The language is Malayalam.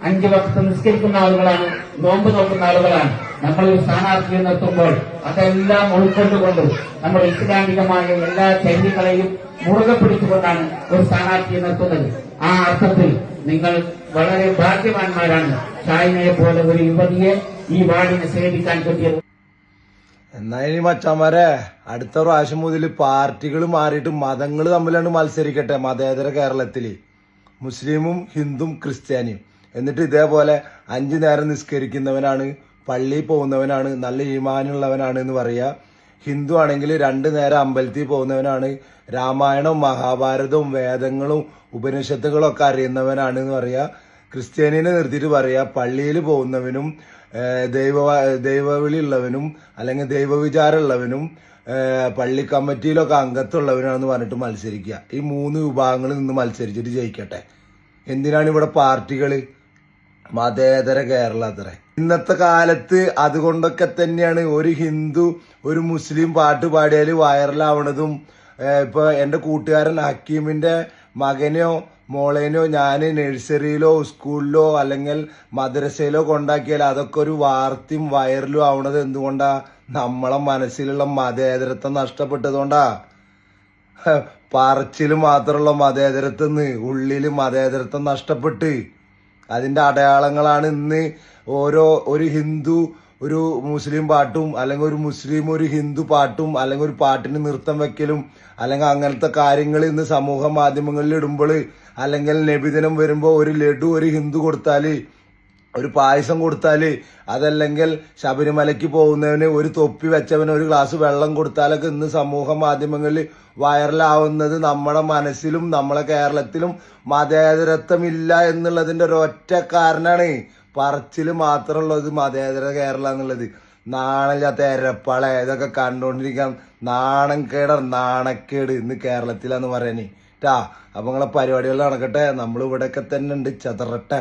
5 വക്ത് നിസ്കരിക്കുന്ന ആളുകളാണ്, നോമ്പ് നോക്കുന്ന ആളുകളാണ്. നമ്മൾ ഒരു സ്ഥാനാർത്ഥിയെ നിർത്തുമ്പോൾ അതെല്ലാം ഉൾക്കൊണ്ടുകൊണ്ട് നമ്മൾ ഇസ്ലാമികമായ എല്ലാ ചര്യകളെയും മുറുകെ പിടിച്ചുകൊണ്ടാണ് ഒരു സ്ഥാനാർത്ഥിയെ നിർത്തുന്നത്. ആ അർത്ഥത്തിൽ നിങ്ങൾ വളരെ ഭാഗ്യവാന്മാരാണ് ഷാഹിനയെ പോലെ ഒരു യുവതിയെ ഈ വാർഡിനെ സേവിക്കാൻ പറ്റിയത്. എന്നാ ഇനി മച്ചാമാരെ അടുത്ത പ്രാവശ്യം മുതൽ പാർട്ടികൾ മാറിയിട്ട് മതങ്ങൾ തമ്മിലാണ് മത്സരിക്കട്ടെ. മതേതര കേരളത്തില് മുസ്ലിമും ഹിന്ദുവും ക്രിസ്ത്യാനിയും. എന്നിട്ട് ഇതേപോലെ 5 നേരം നിസ്കരിക്കുന്നവനാണ്, പള്ളിയിൽ പോകുന്നവനാണ്, നല്ല ഈമാനുള്ളവനാണ് എന്ന് പറയാ. ഹിന്ദു ആണെങ്കിൽ 2 നേരം അമ്പലത്തിൽ പോകുന്നവനാണ്, രാമായണവും മഹാഭാരതവും വേദങ്ങളും ഉപനിഷത്തുകളും ഒക്കെ അറിയുന്നവനാണ് എന്ന് പറയാ. ക്രിസ്ത്യാനിനെ നിർത്തിയിട്ട് പറയാ പള്ളിയിൽ പോകുന്നവനും ദൈവവിളി ഉള്ളവനും അല്ലെങ്കിൽ ദൈവവിചാരമുള്ളവനും പള്ളി കമ്മിറ്റിയിലൊക്കെ അംഗത്തുള്ളവനാണെന്ന് പറഞ്ഞിട്ട് മത്സരിക്കുക. ഈ 3 വിഭാഗങ്ങളിൽ നിന്ന് മത്സരിച്ചിട്ട് ജയിക്കട്ടെ. എന്തിനാണ് ഇവിടെ പാർട്ടികള്? മതേതര കേരളം അത്ര. ഇന്നത്തെ കാലത്ത് അതുകൊണ്ടൊക്കെ തന്നെയാണ് ഒരു ഹിന്ദു ഒരു മുസ്ലിം പാട്ട് പാടിയാൽ വൈറലാവണതും. ഇപ്പൊ എന്റെ കൂട്ടുകാരൻ ഹക്കീമിന്റെ മകനെയോ മോളേനോ ഞാൻ നഴ്സറിയിലോ സ്കൂളിലോ അല്ലെങ്കിൽ മദ്രസയിലോ കൊണ്ടാക്കിയാൽ അതൊക്കെ ഒരു വാർത്തയും വൈറലും ആവണത് എന്തുകൊണ്ടാ? നമ്മളെ മനസ്സിലുള്ള മതേതരത്വം നഷ്ടപ്പെട്ടതുകൊണ്ടാ. പറച്ചില് മാത്രമുള്ള മതേതരത്വന്ന് ഉള്ളില് മതേതരത്വം നഷ്ടപ്പെട്ട് അതിന്റെ അടയാളങ്ങളാണ് ഇന്ന് ഒരു ഹിന്ദു ഒരു മുസ്ലിം പാട്ടും അല്ലെങ്കിൽ ഒരു മുസ്ലിം ഒരു ഹിന്ദു പാട്ടും അല്ലെങ്കിൽ ഒരു പാട്ടിന് നൃത്തം വെക്കലും അല്ലെങ്കിൽ അങ്ങനത്തെ കാര്യങ്ങൾ ഇന്ന് സമൂഹ മാധ്യമങ്ങളിൽ ഇടുമ്പോൾ അല്ലെങ്കിൽ നബിദിനം വരുമ്പോ ഒരു ലഡു ഒരു ഹിന്ദു കൊടുത്താല്, ഒരു പായസം കൊടുത്താല്, അതല്ലെങ്കിൽ ശബരിമലയ്ക്ക് പോകുന്നവന് ഒരു തൊപ്പി വെച്ചവന് ഒരു ഗ്ലാസ് വെള്ളം കൊടുത്താലൊക്കെ ഇന്ന് സമൂഹ മാധ്യമങ്ങളിൽ വൈറലാവുന്നത് നമ്മുടെ മനസ്സിലും നമ്മളെ കേരളത്തിലും മതേതരത്വമില്ല എന്നുള്ളതിന്റെ ഒരൊറ്റ കാരണമാണ്. പറച്ചില് മാത്രമുള്ളത് മതേതര കേരളം എന്നുള്ളത്. നാണമില്ലാത്ത എരപ്പള ഇതൊക്കെ കണ്ടോണ്ടിരിക്കാൻ നാണക്കേട് ഇന്ന് കേരളത്തിലാന്ന് പറയാന് ട്ടാ. അപ്പൊ നിങ്ങളെ പരിപാടികൾ നടക്കട്ടെ. നമ്മൾ ഇവിടെയൊക്കെ തന്നെ ഉണ്ട്, ചതറട്ടെ.